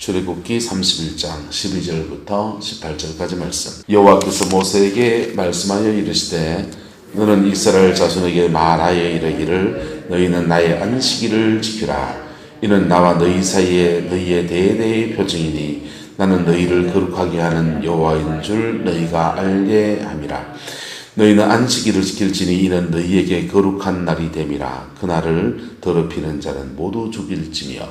출애굽기 31장 12절부터 18절까지 말씀. 여호와께서 모세에게 말씀하여 이르시되 너는 이스라엘 자손에게 말하여 이르기를 너희는 나의 안식일을 지키라. 이는 나와 너희 사이에 너희의 대대의 표징이니 나는 너희를 거룩하게 하는 여호와인 줄 너희가 알게 함이라. 너희는 안식일을 지킬지니 이는 너희에게 거룩한 날이 됨이라. 그날을 더럽히는 자는 모두 죽일지며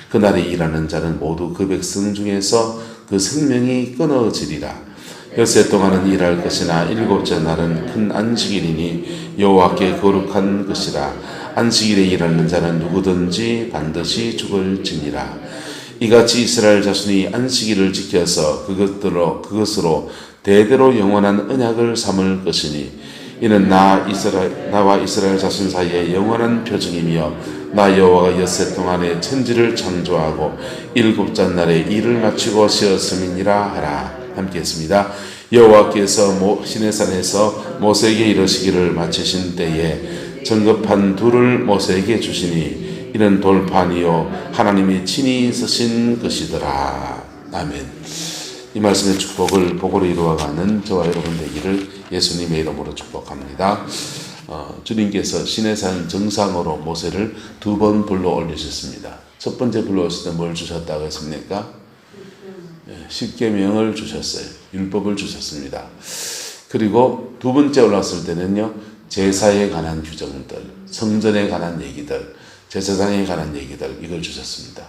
그날에 일하는 자는 모두 그 백성 중에서 그 생명이 끊어지리라. 엿새 동안은 일할 것이나 일곱째 날은 큰 안식일이니 여호와께 거룩한 것이라. 안식일에 일하는 자는 누구든지 반드시 죽을지니라. 이같이 이스라엘 자손이 안식일을 지켜서 그것으로 대대로 영원한 언약을 삼을 것이니 이는 나와 이스라엘 자손 사이에 영원한 표징이며 나 여호와가 엿새 동안에 천지를 창조하고 일곱째 날에 일을 마치고 쉬었음이니라 하라. 함께 했습니다. 여호와께서 시내산에서 모세에게 이르시기를 마치신 때에 정급한 둘을 모세에게 주시니 이는 돌판이요 하나님이 친히 쓰신 것이더라. 아멘. 이 말씀의 축복을 복으로 이루어가는 저와 여러분 되기를 예수님의 이름으로 축복합니다. 주님께서 시내산 정상으로 모세를 2번 불러 올리셨습니다. 첫 번째 불러오실 때 뭘 주셨다고 했습니까? 십계명을 주셨어요. 율법을 주셨습니다. 그리고 두 번째 올랐을 때는요, 제사에 관한 규정들, 성전에 관한 얘기들, 제사장에 관한 얘기들, 이걸 주셨습니다.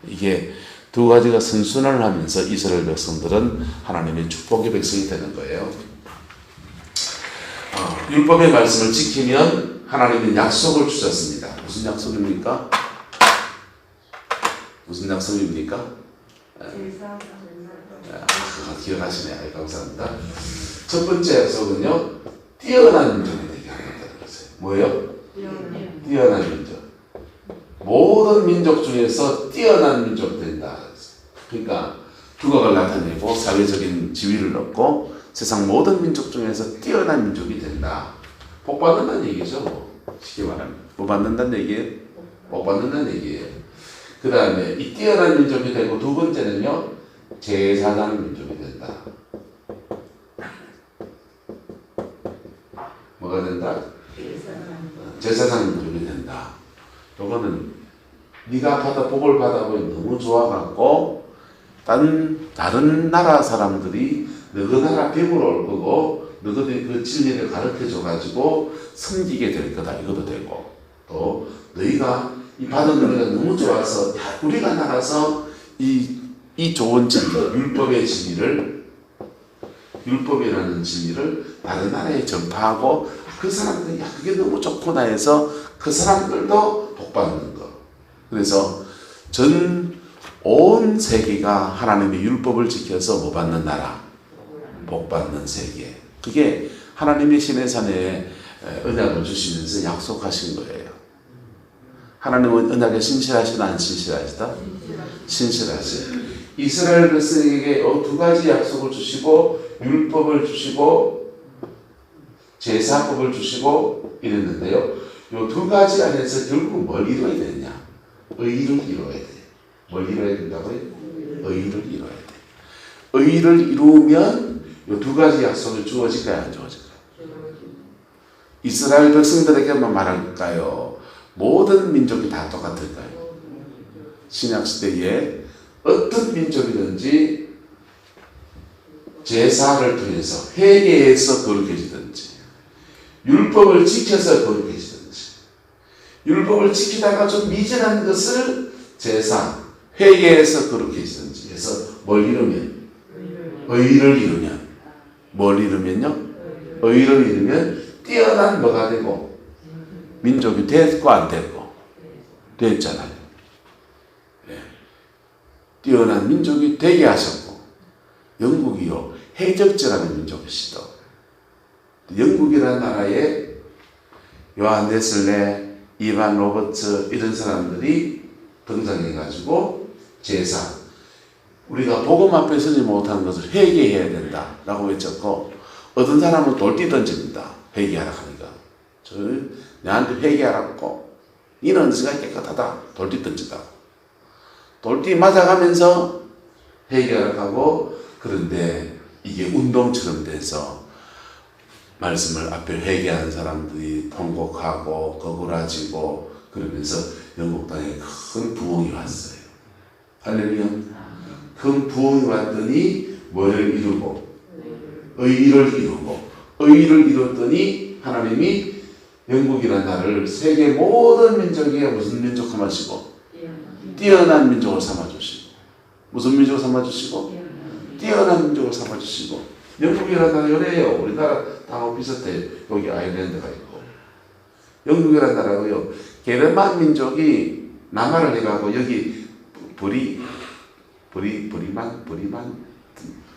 이게 두 가지가 선순환을 하면서 이스라엘 백성들은 하나님의 축복의 백성이 되는 거예요. 율법의 말씀을 지키면 하나님은 약속을 주셨습니다. 무슨 약속입니까? 무슨 약속입니까? 기억하시네요. 감사합니다. 첫 번째 약속은요, 뛰어난 민족이 되게 하겠다는 것이에요. 뭐예요? 뛰어난 민족. 모든 민족 중에서 뛰어난 민족 된다. 그러니까 두각을 나타내고 사회적인 지위를 얻고 세상 모든 민족 중에서 뛰어난 민족이 된다. 복 받는다는 얘기죠. 쉽게 말하면. 뭐 받는다는 얘기예요? 복 받는다는 얘기예요. 그 다음에 이 뛰어난 민족이 되고 두 번째는요, 제사장 민족이 된다. 뭐가 된다? 제사장 민족이 된다. 요거는 네가 복을 받아보니 너무 좋아갖고 다른 나라 사람들이 너희 나라 벽으로 올 거고 너희들이 그 진리를 가르쳐줘가지고 섬기게 될 거다. 이것도 되고 또 너희가 이 받은 은혜가 너무 좋아서 우리가 나가서 이 좋은 진리, 율법이라는 진리를 다른 나라에 전파하고 그 사람들이 그게 너무 좋구나 해서 그 사람들도 복받는 거. 그래서 온 세계가 하나님의 율법을 지켜서 뭐 받는 나라? 복받는 세계. 그게 하나님의 시내산에 언약을 주시면서 약속하신 거예요. 하나님은 언약에 신실하시다, 안 신실하시다? 신실하세요. 이스라엘 백성에게 두 가지 약속을 주시고 율법을 주시고 제사법을 주시고 이랬는데요. 이 두 가지 안에서 결국 뭘 이루어야 되느냐? 의를 이루어야 돼. 뭘 이루어야 된다고요? 의를 이루어야 돼. 의를 이루면 이 두 가지 약속이 주어질까요? 안 주어질까요? 이스라엘 백성들에게만 말할까요? 모든 민족이 다 똑같을까요? 신약시대에 어떤 민족이든지 제사를 통해서 회개해서 거룩해지든지 율법을 지켜서 거룩해지든지 율법을 지키다가 좀 미진한 것을 제사, 회개해서 거룩해지든지 해서 뭘 이루면? 의를 이루면. 뭘 이루면요? 의를 이루면 뛰어난 뭐가 되고 민족이 됐고 안 됐고 됐잖아요. 네. 뛰어난 민족이 되게 하셨고 영국이요 해적지라는 민족이시다. 영국이라는 나라에 요한 웨슬레, 이반 로버츠 이런 사람들이 등장해가지고 제사, 우리가 복음 앞에 서지 못하는 것을 회개해야 된다 라고 외쳤고 어떤 사람은 돌띠 던집니다. 회개하라 하니까 내한테 회개하라고. 이는 언제가 깨끗하다. 돌띠 던지다고. 돌띠 맞아가면서 회개하고 그런데 이게 운동처럼 돼서 말씀을 앞에 회개하는 사람들이 통곡하고 거구라지고 그러면서 영국 땅에 큰 부흥이 왔어요. 할렐루야. 큰 부흥이 왔더니 뭐를 이루고 의를 이루고 의를 이뤘더니 하나님이 영국이라는 나라를 세계 모든 민족에게 무슨 민족 삼아주시고 뛰어난 민족을 삼아주시고 무슨 민족을 삼아주시고 뛰어난 민족을 삼아주시고 영국이라는 나라 요래요. 우리나라 다 비슷해요. 여기 아일랜드가 있고 영국이라는 나라고요. 게르만 민족이 남하를 해가고 여기 브리만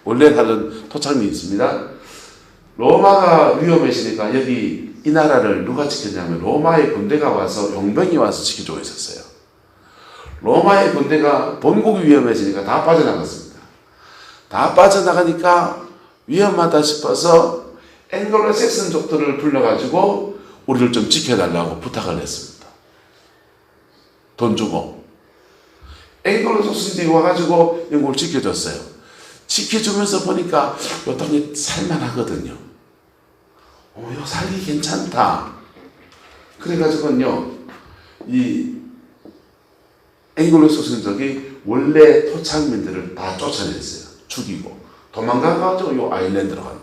원래 하던 토착민이 있습니다. 로마가 위험해지니까 여기 이 나라를 누가 지켰냐면 로마의 군대가 와서 용병이 와서 지켜주고 있었어요. 로마의 군대가 본국이 위험해지니까 다 빠져나갔습니다. 다 빠져나가니까 위험하다 싶어서 앵글로색슨족들을 불러가지고 우리를 좀 지켜달라고 부탁을 했습니다. 돈 주고 앵글로색슨들이 와가지고 영국을 지켜줬어요. 지켜주면서 보니까 요 땅이 살만하거든요. 요 살기 괜찮다. 그래가지고요, 이 앵글로색슨족이 원래 토착민들을 다 쫓아냈어요. 죽이고 도망가가지고 요 아일랜드로 간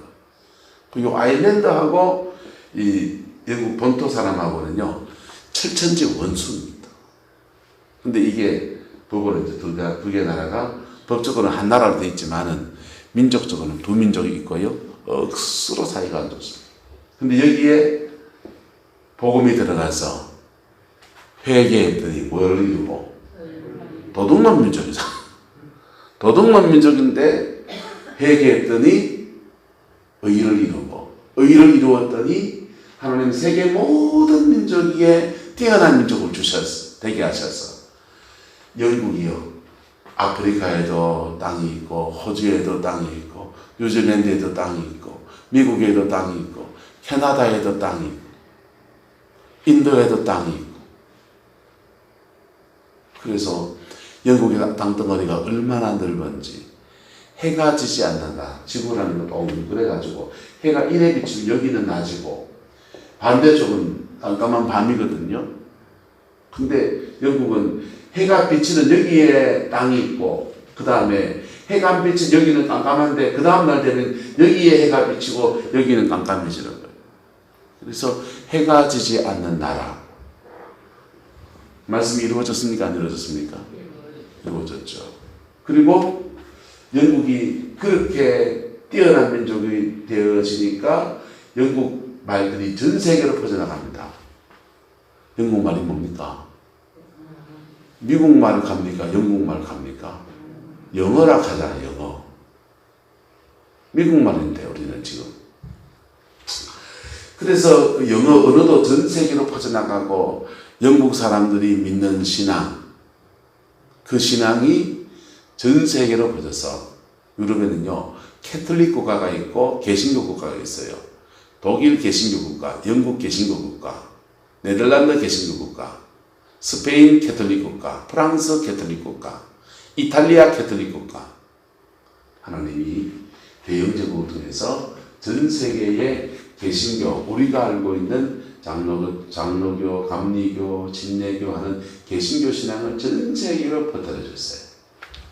거예요. 요 아일랜드하고 이 영국 본토 사람하고는요 철천지 원수입니다. 근데 이게 부부는 이제 두 개 나라가 법적으로는 한 나라로 되어 있지만은 민족적으로는 두 민족이 있고요. 억수로 사이가 안 좋습니다. 근데 여기에 복음이 들어가서 회개했더니 뭘 이루고 도둑놈 민족이죠. 도둑놈 민족인데 회개했더니 의를 이루고 의를 이루었더니 하나님 세계 모든 민족에 뛰어난 민족을 되게 하셔서 영국이요. 아프리카에도 땅이 있고 호주에도 땅이 있고 뉴질랜드에도 땅이 있고 미국에도 땅이 있고 캐나다에도 땅이 있고 인도에도 땅이 있고 그래서 영국의 땅덩어리가 얼마나 넓은지 해가 지지 않는다. 지구라는 것도 그래가지고 해가 이래 비치면 여기는 낮이고 반대쪽은 깜깜한 밤이거든요. 근데 영국은 해가 비치는 여기에 땅이 있고 그 다음에 해가 안 비치는 여기는 깜깜한데 그 다음날 되면 여기에 해가 비치고 여기는 깜깜해지는 거예요. 그래서 해가 지지 않는 나라. 말씀이 이루어졌습니까? 안 이루어졌습니까? 이루어졌죠. 그리고 영국이 그렇게 뛰어난 민족이 되어지니까 영국 말들이 전 세계로 퍼져나갑니다. 영국 말이 뭡니까? 미국 말 갑니까? 영국 말 갑니까? 영어라 하잖아요. 영어. 미국 말인데 우리는 지금. 그래서 그 영어 언어도 전 세계로 퍼져나가고 영국 사람들이 믿는 신앙, 그 신앙이 전 세계로 퍼져서 유럽에는요 캐톨릭 국가가 있고 개신교 국가가 있어요. 독일 개신교 국가, 영국 개신교 국가, 네덜란드 개신교 국가, 스페인 캐톨릭 국가, 프랑스 캐톨릭 국가, 이탈리아 캐톨릭 국가. 하나님이 대영제국을 통해서 전 세계의 개신교, 우리가 알고 있는 장로교, 감리교, 진례교 하는 개신교 신앙을 전 세계로 퍼뜨려줬어요.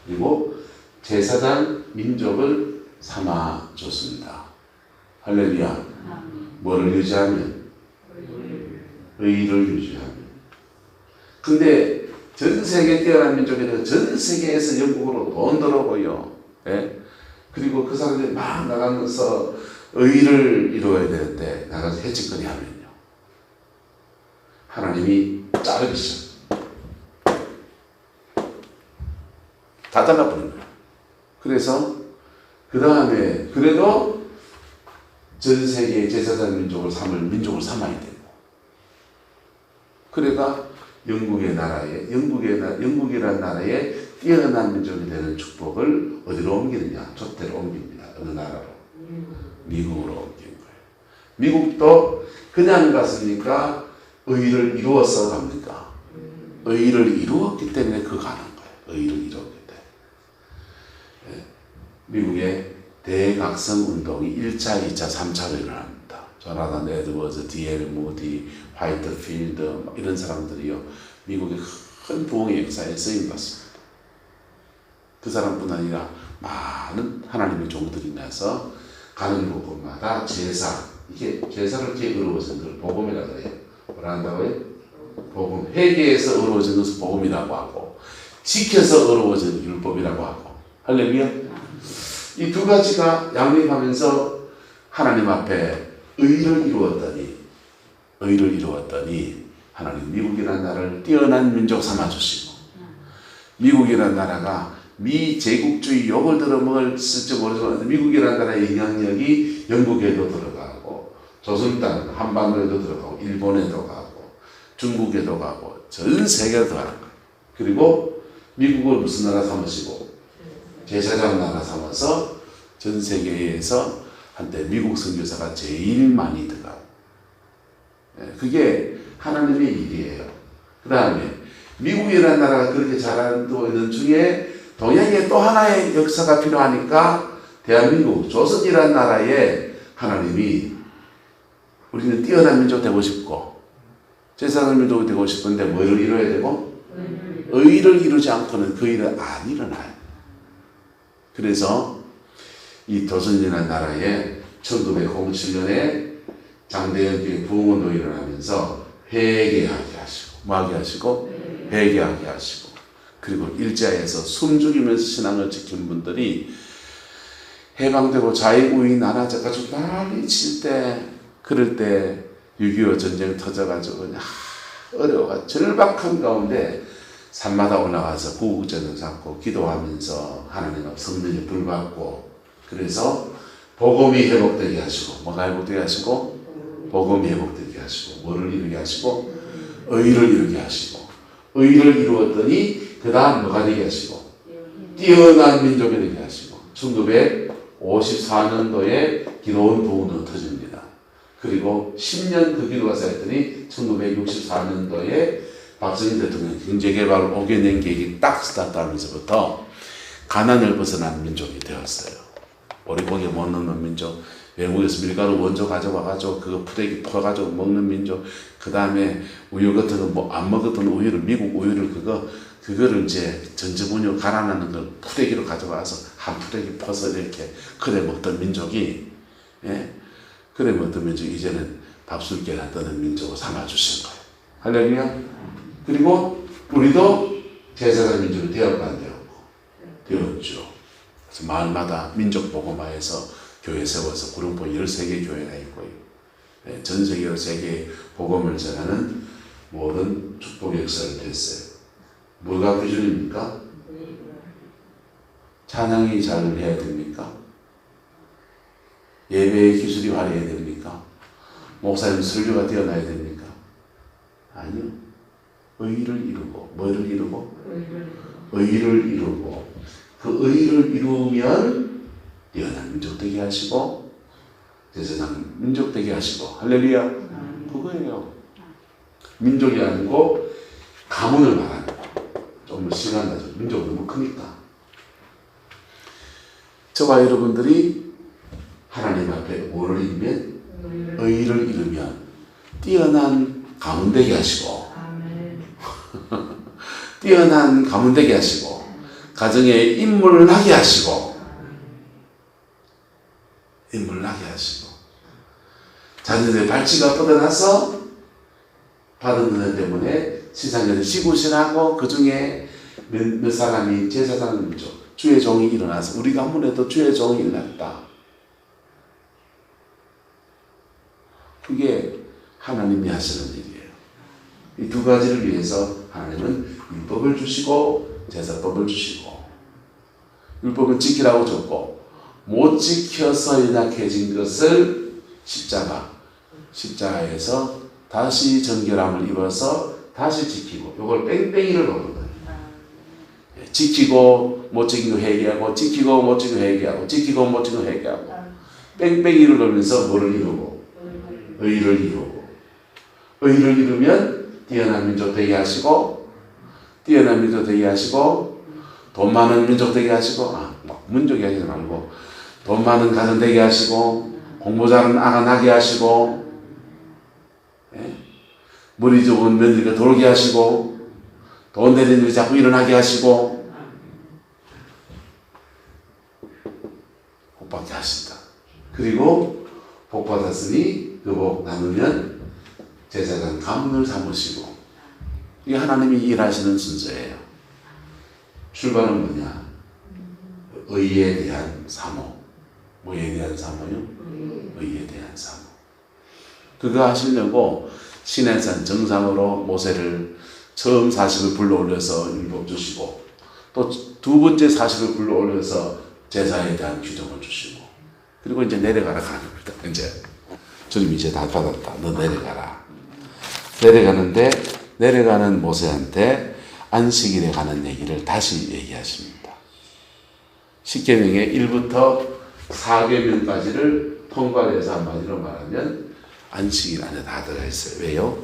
그리고 제사장 민족을 삼아줬습니다. 할렐루야. 뭐를 유지하면? 의를 유지하면. 근데 전 세계 뛰어난 민족에는 전 세계에서 영국으로 돈 들어오고요. 예? 그리고 그 사람들이 막 나가면서 의를 이루어야 되는데 나가서 해치거리 하면요. 하나님이 자르시죠. 다 잘라버린 거예요. 그래서 그 다음에 그래도 전 세계의 제사장 민족을 삼아야 되고 그래가 영국이라는 나라에 뛰어난 민족이 되는 축복을 어디로 옮기느냐? 족대로 옮깁니다. 어느 나라로? 미국으로 옮긴 거예요. 미국도 그냥 갔으니까 의를 이루어서 갑니까? 의를 이루었기 때문에 가는 거예요. 의를 이루었기 때문에. 미국의 대각성 운동이 1차, 2차, 3차로 일어납니다. 조나단 에드워즈, D.L. 무디, 화이트필드 이런 사람들이요. 미국의 큰 부흥의 역사에 쓰임받습니다. 그 사람뿐 아니라 많은 하나님의 종들이 나서 가는 곳마다 제사, 이게 제사를 이렇게 이루어진 걸 복음이라고 해요. 뭐라 한다고요? 복음. 회개에서 이루어진 것을 복음이라고 하고, 지켜서 이루어진 율법이라고 하고. 할렐루야. 이 두 가지가 양립하면서 하나님 앞에 의를 이루었더니 하나님 미국이라는 나라를 뛰어난 민족 삼아주시고, 미국이라는 나라가 미제국주의 욕을 들어먹을 쓸지 모르지만 미국이라는 나라의 영향력이 영국에도 들어가고, 조선 땅 한반도에도 들어가고, 일본에도 가고, 중국에도 가고, 전 세계로 들어가는 거예요. 그리고 미국을 무슨 나라 삼으시고? 제사장 나라 삼아서 전 세계에서 한때 미국 선교사가 제일 많이 들어가고, 그게 하나님의 일이에요. 그 다음에 미국이라는 나라가 그렇게 잘하고 있는 중에 동양에 또 하나의 역사가 필요하니까 대한민국, 조선이라는 나라에 하나님이 우리는 뛰어난 민족 되고 싶고 제사장 민족이 되고 싶은데 뭐를 이루어야 되고? 의를 이루지 않고는 그 일은 안 일어나요. 그래서 이 조선이라는 나라에 1907년에 장대현 부흥운동이 일어나면서 회개하게 하시고, 뭐하게 하시고? 회개하게 하시고, 그리고 일자에서 숨 죽이면서 신앙을 지킨 분들이 해방되고 자유우위 나눠져가지고 난리 칠 때, 그럴 때 6.25 전쟁 터져가지고 그냥 어려워가 절박한 가운데 산마다 올라가서 구국전을 잡고 기도하면서 하나님 앞 성령에 불받고, 그래서 복음이 회복되게 하시고, 뭐가 회복되게 하시고? 복음이 회복되게 하시고, 뭐를 이루게 하시고? 의를 이루게 하시고, 의를 이루었더니 그 다음 뭐가 되게 하시고? 뛰어난 민족이 되게 하시고, 1954년도에 기도원 부흥이 터집니다. 그리고 10년 그 기도가 쌓였더니 1964년도에 박정희 대통령 경제개발 5개년 계획이 딱 스타트하면서부터 가난을 벗어난 민족이 되었어요. 오리고기 못 넣는 민족, 외국에서 밀가루 원조 가져와가지고 그거 푸대기 퍼가지고 먹는 민족, 그 다음에 우유 같은 거 뭐 안 먹었던 우유를, 미국 우유를 그거를 이제 전지분유 갈아내는 걸 푸대기로 가져와서 한 푸대기 퍼서 이렇게 그래 먹던 민족이, 그래 먹던 민족이 이제는 밥술깨나 떠는 민족을 삼아주신 거예요. 할렐루야. 그리고 우리도 제사장 민족이 되었고 안 되었고? 되었죠. 그래서 마을마다 민족복음화해서 교회 세워서 구룡포 13개 교회가 있고요. 전 세계로 세계의 복음을 전하는 모든 축복 역사를 됐어요. 뭐가 기준입니까? 찬양이 잘 해야 됩니까? 예배의 기술이 화려해야 됩니까? 목사님 설교가 뛰어나야 됩니까? 아니요. 의를 이루고, 뭐를 이루고? 의를 이루고, 그 의를 이루면 뛰어난 민족 되게 하시고 제사장 민족 되게 하시고. 할렐루야. 그거예요. 민족이 아니고 가문을 말하는 거예요. 좀 시간 나죠. 민족이 너무 크니까. 저와 여러분들이 하나님 앞에 뭐를 이루면? 의를 이루면 뛰어난 가문 되게 하시고 뛰어난 가문 되게 하시고 가정에 인물을 나게 하시고 자녀들의 발치가 뻗어나서 받은 은혜 때문에 세상에서 시구신하고 그 중에 몇 사람이 제사장 민족, 주의 종이 일어나서 우리 가문에도 주의 종이 일어났다. 그게 하나님이 하시는 일이에요. 이 두 가지를 위해서 하나님은 율법을 주시고 제사법을 주시고, 율법은 지키라고 줬고 못 지켜서 연약해진 것을 십자가에서 다시 정결함을 이뤄서 다시 지키고, 이걸 뺑뺑이를 놓는 거예요. 지키고 못 지키고 회개하고, 지키고 못 지키고 회개하고, 지키고 못 지키고 회개하고, 뺑뺑이를 놓으면서 뭐를 이루고? 의를 이루고, 의를 이루면 뛰어난 민족 되게 하시고, 뛰어난 민족 되게 하시고, 돈 많은 민족 되게 하시고, 문족이 하지 말고 돈 많은 가정 되게 하시고 공부 잘하는 아가 나게 하시고 예? 머리 좋은 며느리가 돌게 하시고 돈 되는 일이 자꾸 일어나게 하시고 복받게 하신다. 그리고 복 받았으니 그 복 나누면 제사장 가문을 삼으시고 이게 하나님이 일하시는 순서예요. 출발은 뭐냐? 의에 대한 사모. 뭐에 대한 사모요? 의에 대한 사모. 그거 하시려고 시내산 정상으로 모세를 처음 40을 불러올려서 율법 주시고 또 두 번째 40을 불러올려서 제사에 대한 규정을 주시고 그리고 이제 내려가라 가는 겁니다. 이제 주님 이제 다 받았다. 너 내려가라. 내려가는데 내려가는 모세한테 안식일에 가는 얘기를 다시 얘기하십니다. 10계명의 1부터 4계명까지를 통괄해서 한마디로 말하면 안식일 안에 다 들어가 있어요. 왜요?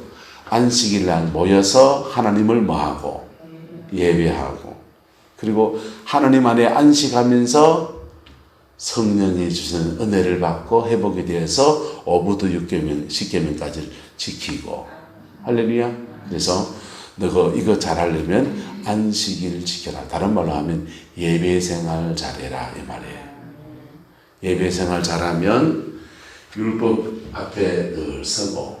안식일 날 모여서 하나님을 뭐하고 예배하고 그리고 하나님 안에 안식하면서 성령이 주시는 은혜를 받고 회복에 대해서 5부터 6계명, 10계명까지를 지키고 할렐루야. 그래서 너 이거 잘하려면 안식일 지켜라. 다른 말로 하면 예배생활 잘해라 이 말이에요. 예배생활 잘하면 율법 앞에 늘 서고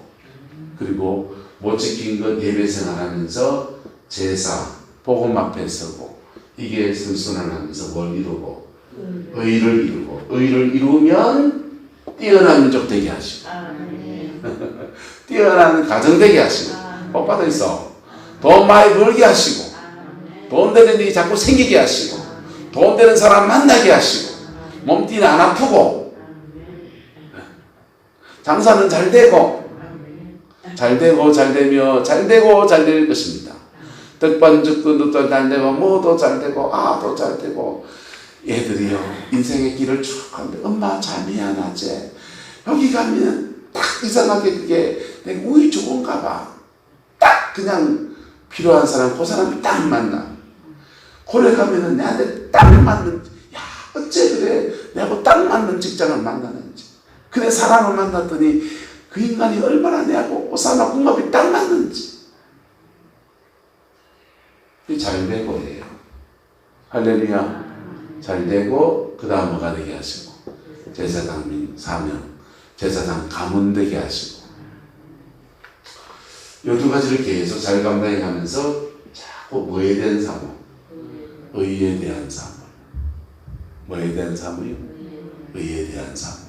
그리고 못 지킨 것 예배생활하면서 제사, 복음 앞에 서고 이게 선순환하면서 뭘 이루고 의를 이루고 의를 이루면 뛰어난 민족 되게 하시고 뛰어난 가정 되게 하시고 복 받아 있어. 돈 많이 벌게 하시고 돈 되는 일이 자꾸 생기게 하시고 돈 되는 사람 만나게 하시고 몸띠는 안 아프고 장사는 잘 되고 잘 되고 잘 되며 잘 되고 잘 될 것입니다. 덕반죽근도 잘 되고 뭐도 잘 되고 아도 잘 되고 애들이요 인생의 길을 쭉 가는데 엄마 잠이 안 와지 여기 가면 딱 이상하게 그게 내가 운이 좋은가 봐. 딱 그냥 필요한 사람 그 사람이 딱 만나. 고래 가면은 내한테 딱 맞는 야 어째 그래 내하고 딱 맞는 직장을 만나는지 그래 사람을 만났더니 그 인간이 얼마나 내하고 오사나 궁합이 딱 맞는지 잘 되고예요. 할렐루야. 잘 되고 그 다음 뭐가 되게 하시고 제사장 사명 제사장 가문 되게 하시고 이 두 가지를 계속 잘 감당해 가면서 자꾸 뭐에 대한 사모 의에 대한 사모 뭐에 대한 사모요? 의에 대한 사모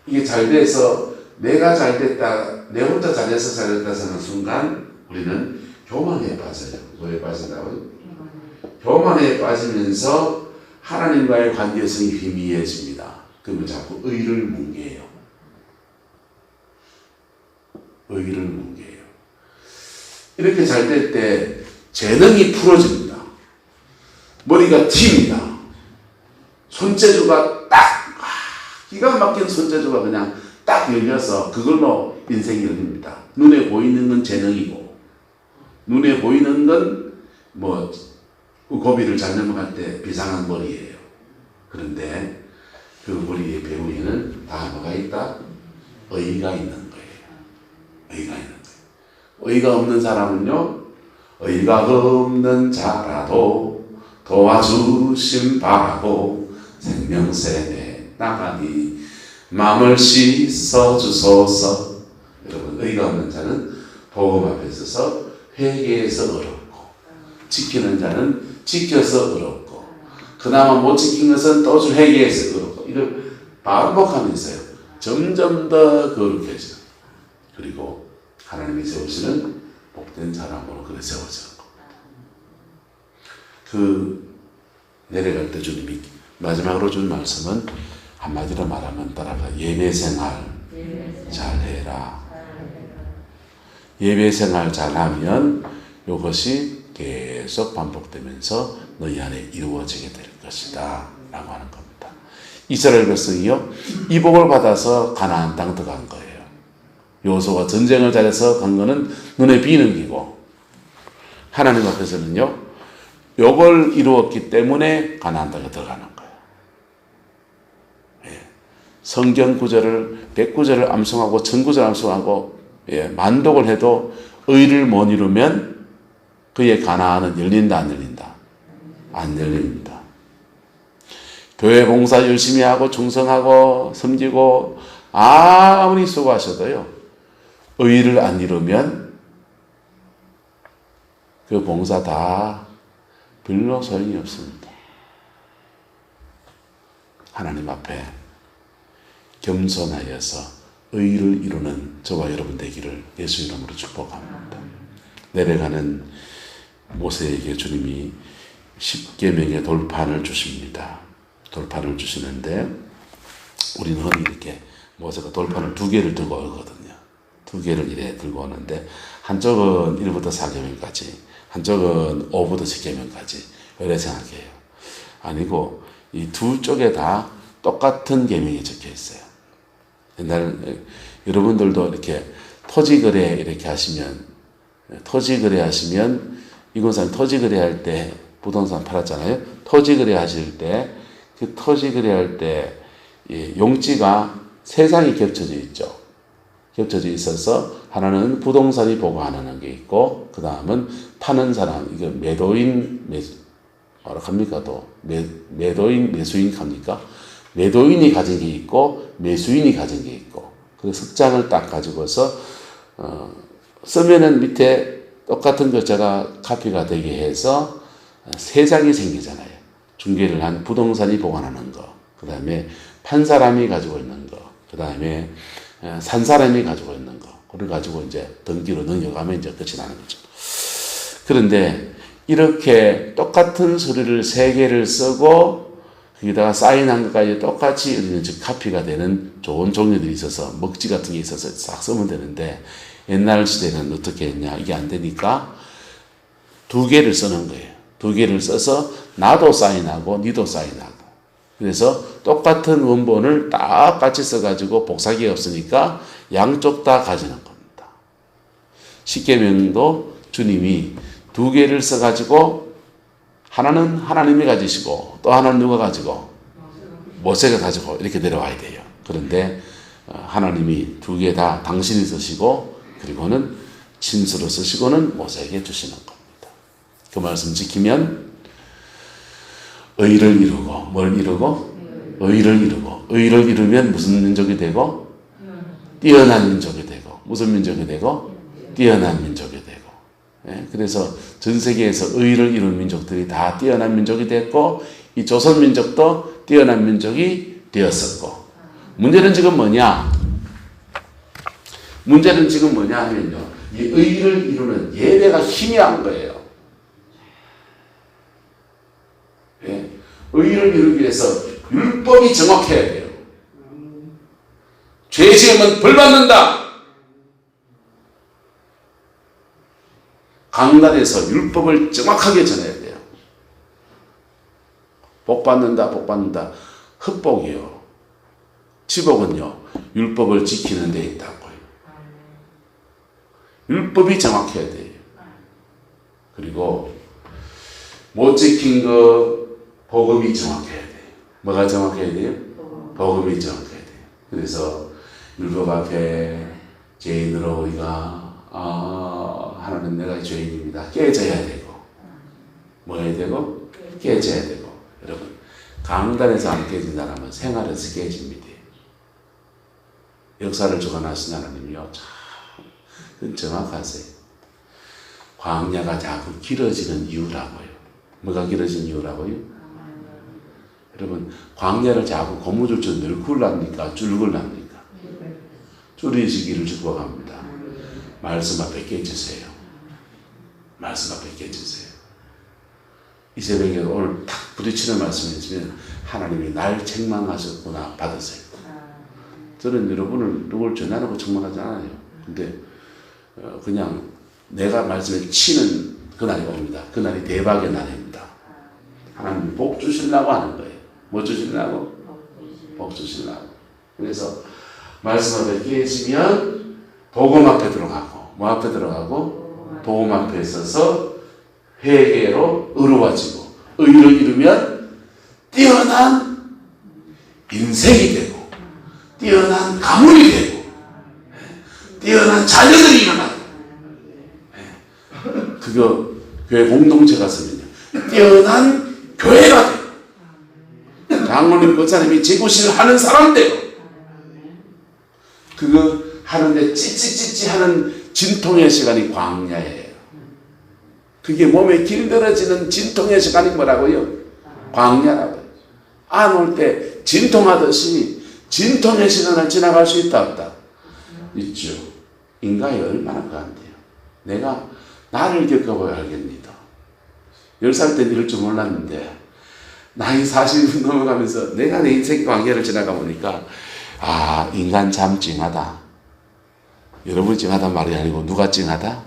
이게 잘 돼서 내가 잘 됐다 내 혼자 잘해서 잘됐다 하는 순간 우리는 교만에 빠져요. 뭐에 빠진다고요? 교만에 빠지면서 하나님과의 관계성이 희미해집니다. 그러면 자꾸 의를 뭉개요. 의를 뭉개요. 이렇게 잘 될 때 재능이 풀어집니다. 머리가 튑니다. 손재주가 딱 기가 막힌 손재주가 그냥 딱 열려서 그걸로 인생이 열립니다. 눈에 보이는 건 재능이고 눈에 보이는 건 뭐 고비를 잘 넘어갈 때 비상한 머리예요. 그런데 그 머리의 배후에는 다 뭐가 있다? 의가 있는 거예요. 의가 있는 거예요. 의가 없는 사람은요, 의가 없는 자라도 도와주심 바라고 생명샘에 나가니 마음을 씻어주소서. 여러분, 의가 없는 자는 복음 앞에 서서 회개해서 어렵고 지키는 자는 지켜서 어렵고 그나마 못 지킨 것은 또 회개해서 어렵고 이걸 반복하면서요. 점점 더 거룩해져. 그리고 하나님이 세우시는 복된 사람으로 그래 세워지는 겁니다. 그 내려갈 때 주님이 마지막으로 준 말씀은 한마디로 말하면 따라가 예배생활 잘해라. 예배생활 잘하면 이것이 계속 반복되면서 너희 안에 이루어지게 될 것이다 라고 하는 겁니다. 이스라엘 백성이요 이 복을 받아서 가나안 땅 들어간 거예요. 여호수아가 전쟁을 잘해서 간 거는 눈에 비는 기고 하나님 앞에서는요 요걸 이루었기 때문에 가나안 땅에 들어가는 거예요. 예. 성경 구절을 100구절을 암송하고 1000구절 암송하고 예, 만독을 해도 의를 못 이루면 그의 가나안은 열린다 안 열린다? 안 열립니다. 교회 봉사 열심히 하고 충성하고 섬기고 아무리 수고하셔도요 의를 안 이루면 그 봉사 다 별로 소용이 없습니다. 하나님 앞에 겸손하여서 의를 이루는 저와 여러분 되기를 예수 이름으로 축복합니다. 내려가는 모세에게 주님이 십계명의 돌판을 주십니다. 돌판을 주시는데 우리는 흔히 이렇게 모세가 돌판을 2개를 들고 오거든요. 2개를 이래 들고 오는데 한쪽은 1부터 4계명까지 한쪽은 5부터 10계명까지 이래 생각해요. 아니고 이 두 쪽에 다 똑같은 계명이 적혀 있어요. 옛날 여러분들도 이렇게 토지거래 이렇게 하시면 토지거래 하시면 이곳은 토지거래 할 때 부동산 팔았잖아요. 토지거래 하실 때 그 토지거래 할 때 용지가 3장이 겹쳐져 있죠. 겹쳐져 있어서 하나는 부동산이 보고하는 게 있고 그 다음은 파는 사람 이거 매도인 뭐라 합니까 또 매도인 매수인 합니까? 매도인이 가진 게 있고 매수인이 가진 게 있고 그 석장을 딱 가지고서 쓰면은 밑에 똑같은 글자가 카피가 되게 해서 3장이 생기잖아요. 중개를 한 부동산이 보관하는 거, 그 다음에 판 사람이 가지고 있는 거, 그 다음에 산 사람이 가지고 있는 거, 그걸 가지고 이제 등기로 넘겨가면 이제 끝이 나는 거죠. 그런데 이렇게 똑같은 서류를 3개를 쓰고 거기다가 사인한 것까지 똑같이 우리는 즉 카피가 되는 좋은 종류들이 있어서 먹지 같은 게 있어서 싹 쓰면 되는데 옛날 시대는 어떻게 했냐 이게 안 되니까 2개를 쓰는 거예요. 2개를 써서 나도 사인하고 니도 사인하고 그래서 똑같은 원본을 딱 같이 써가지고 복사기가 없으니까 양쪽 다 가지는 겁니다. 십계명도 주님이 2개를 써가지고 하나는 하나님이 가지시고 또 하나는 누가 가지고? 모세가 가지고 이렇게 내려와야 돼요. 그런데 하나님이 2개 다 당신이 쓰시고 그리고는 진수로 쓰시고는 모세에게 주시는 겁니다. 그 말씀 지키면 의를 이루고 뭘 이루고? 의를 이루고 의를 이루면 무슨 민족이 되고? 뛰어난 민족이 되고 무슨 민족이 되고? 뛰어난 민족이 되고 예, 그래서 전 세계에서 의를 이룬 민족들이 다 뛰어난 민족이 됐고 이 조선 민족도 뛰어난 민족이 되었었고 문제는 지금 뭐냐? 문제는 지금 뭐냐 하면요. 이 의를 이루는 예배가 희미한 거예요. 예, 의를 이루기 위해서 율법이 정확해야 돼요. 죄 지으면 벌 받는다. 강단에서 율법을 정확하게 전해야 돼요. 복 받는다, 복 받는다. 흑복이요. 지복은요, 율법을 지키는 데 있다고요. 율법이 정확해야 돼요. 그리고 못 지킨 거 복음이 정확해야 돼요. 뭐가 정확해야 돼요? 복음이 정확해야 돼요. 그래서 율법 앞에 죄인으로 우리가 하나님 내가 죄인입니다. 깨져야 되고 뭐 해야 되고? 깨져야 되고 여러분 강단에서 안 깨진다면 생활에서 깨집니다. 역사를 주관하신 하나님이요. 참 정확하세요. 광야가 자꾸 길어지는 이유라고요. 뭐가 길어진 이유라고요? 여러분 광야를 자꾸 고무줄처럼 늘굴랍니까? 줄굴랍니까? 줄이시기를 축복합니다. 말씀 앞에 깨주세요. 말씀 앞에 깨주세요. 이 새벽에 오늘 딱 부딪히는 말씀을 해주면 하나님이 날 책망하셨구나 받으세요. 저는 여러분을 누굴 전하라고 책망하지 않아요. 근데 그냥 내가 말씀에 치는 그날이 옵니다. 그날이 대박의 날입니다. 하나님 복 주시려고 하는 거예요. 뭐 주시려고? 복 주시려고. 그래서 말씀 앞에 깨지면 복음 앞에 들어가고 뭐 앞에 들어가고 복음 앞에 있어서 회개로 의로워지고 의를 이루면 뛰어난 인생이 되고 뛰어난 가문이 되고 뛰어난 자녀들이 일어나고 그거 교회 공동체가 쓰면요 뛰어난 교회가 되고 장로님 권사님이 제구실을 하는 사람 되고 그거 하는데 찌찌찌찌 하는 진통의 시간이 광야예요. 그게 몸에 길들어지는 진통의 시간이 뭐라고요? 광야라고요. 안 올 때 진통하듯이 진통의 시간을 지나갈 수 있다 없다? 있죠. 인간이 얼마나 그한데요. 내가 나를 겪어봐야 알겠니다. 10살 때 이럴 줄 몰랐는데 나이 40 넘어가면서 내가 내 인생 광야를 지나가 보니까 아, 인간 참 찡하다. 여러분이 찡하단 말이 아니고 누가 찡하다?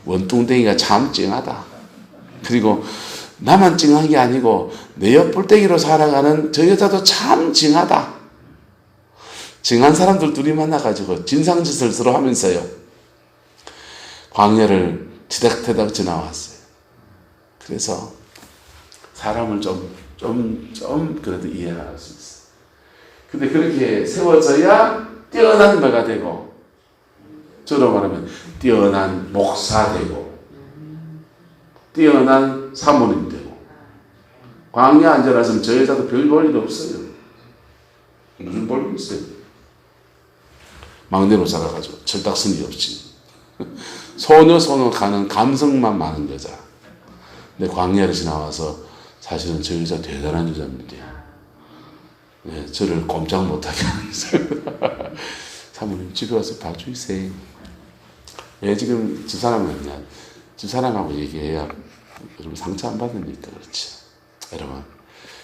원뚱댕이가 참 찡하다. 그리고 나만 찡한 게 아니고 내 옆 뿔땡이로 살아가는 저 여자도 참 찡하다. 찡한 사람들 둘이 만나가지고 진상짓을 서로 하면서요. 광야를 티닥티닥 지나왔어요. 그래서 사람을 좀 그래도 이해할 수 있어요. 근데 그렇게 세워져야 뛰어난 바가 되고, 저로 말하면 뛰어난 목사 되고, 뛰어난 사모님 되고, 광야 앉아라서는 저 여자도 별 볼 일 없어요. 무슨 볼 일 있어요? 막내로 살아가지고 철딱선이 없이 소녀 가는 감성만 많은 여자. 근데 광야를 지나와서 사실은 저 여자 대단한 여자입니다. 네, 저를 꼼짝 못하게 하면서 사모님 집에 와서 봐주세요. 왜 지금 집사람은요? 집사람하고 얘기해야 여러분 상처 안 받으니까 그렇지. 여러분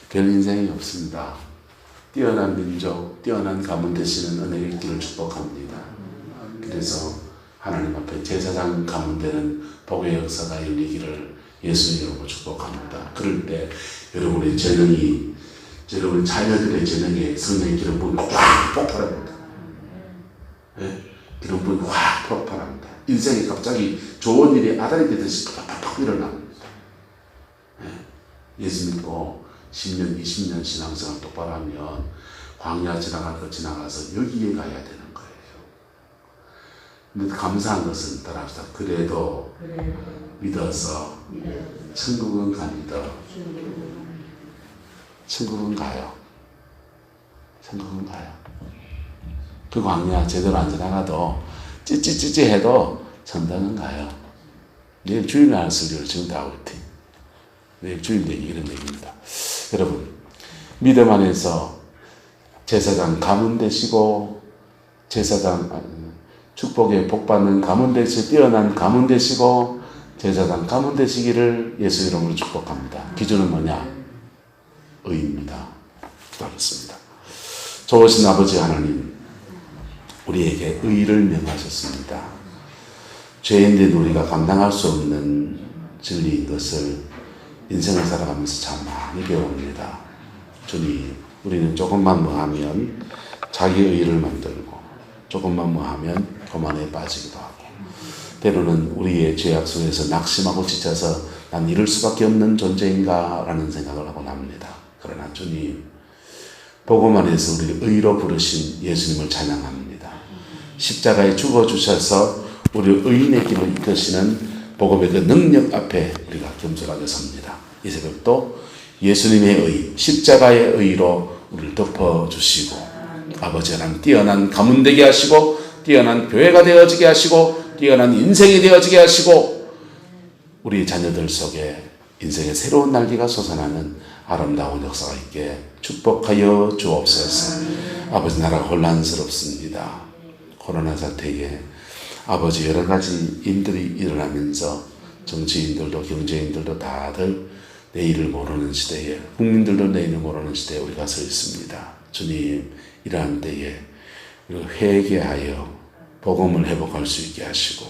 별 인생이 없습니다. 뛰어난 민족, 뛰어난 가문 되시는 은혜의 길을 축복합니다. 그래서 하나님 앞에 제사장 가문 되는 복의 역사가 열리기를 예수 이름으로 축복합니다. 그럴 때 여러분의 재능이 여러분 자녀들의 재능에 성령의 기름 부음이 확 폭발합니다. 네? 기름 부음이 확 폭발합니다. 인생이 갑자기 좋은 일이 아다리 되듯이 팍팍팍 일어납니다. 네? 예수 믿고 10년, 20년 신앙생활 똑바로 하면 광야 지나가서 여기에 가야 되는 거예요. 근데 감사한 것은 따라합시다. 그래도 믿어서 천국은 갑니다. 천국은 가요. 천국은 가요. 그 광야 제대로 안 지나가도 찌찌찌찌 해도 천당은 가요. 내일 주일날 설교를 지금 다 하고 있대. 내일 주일 얘기 이런 얘기입니다. 여러분 믿음 안에서 제사장 가문 되시고 축복에 복받는 가문 되시 뛰어난 가문 되시고 제사장 가문 되시기를 예수 이름으로 축복합니다. 기준은 뭐냐? 의입니다. 그렇습니다. 좋으신 아버지 하나님, 우리에게 의를 명하셨습니다. 죄인된 우리가 감당할 수 없는 진리인 것을 인생을 살아가면서 참 많이 배웁니다. 주님, 우리는 조금만 뭐 하면 자기 의를 만들고 조금만 뭐 하면 교만에 빠지기도 하고 때로는 우리의 죄악 속에서 낙심하고 지쳐서 난 이럴 수밖에 없는 존재인가 라는 생각을 하곤 합니다. 그러나 주님, 복음 안에서 우리를 의로 부르신 예수님을 찬양합니다. 십자가에 죽어주셔서 우리를 의인의 길로 이끄시는 복음의 그 능력 앞에 우리가 겸손하게 섭니다. 이 새벽도 예수님의 의, 십자가의 의로 우리를 덮어주시고 아버지 하나님 뛰어난 가문 되게 하시고 뛰어난 교회가 되어지게 하시고 뛰어난 인생이 되어지게 하시고 우리 자녀들 속에 인생의 새로운 날개가 솟아나는 아름다운 역사가 있게 축복하여 주옵소서. 아버지 나라가 혼란스럽습니다. 코로나 사태에 아버지 여러 가지 일들이 일어나면서 정치인들도 경제인들도 다들 내일을 모르는 시대에 국민들도 내일을 모르는 시대에 우리가 서 있습니다. 주님 이러한 때에 우리가 회개하여 복음을 회복할 수 있게 하시고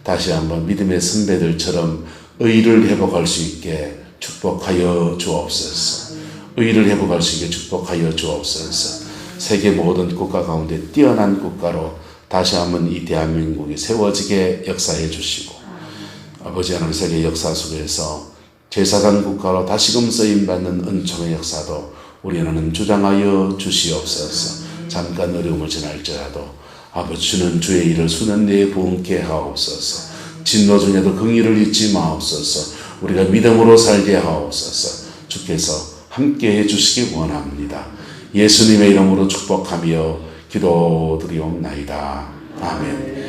다시 한번 믿음의 선배들처럼 의를 회복할 수 있게 축복하여 주옵소서. 의를 회복할 수 있게 축복하여 주옵소서. 세계 모든 국가 가운데 뛰어난 국가로 다시 한번 이 대한민국이 세워지게 역사해 주시고 아버지 하나님 세계 역사 속에서 제사장 국가로 다시금 쓰임받는 은총의 역사도 우리 하나님 주장하여 주시옵소서. 잠깐 어려움을 지날지라도 아버지 주는 주의 일을 수는 내 부응케 하옵소서. 진노 중에도 긍휼을 잊지 마옵소서. 우리가 믿음으로 살게 하옵소서. 주께서 함께해 주시기 원합니다. 예수님의 이름으로 축복하며 기도드리옵나이다. 아멘.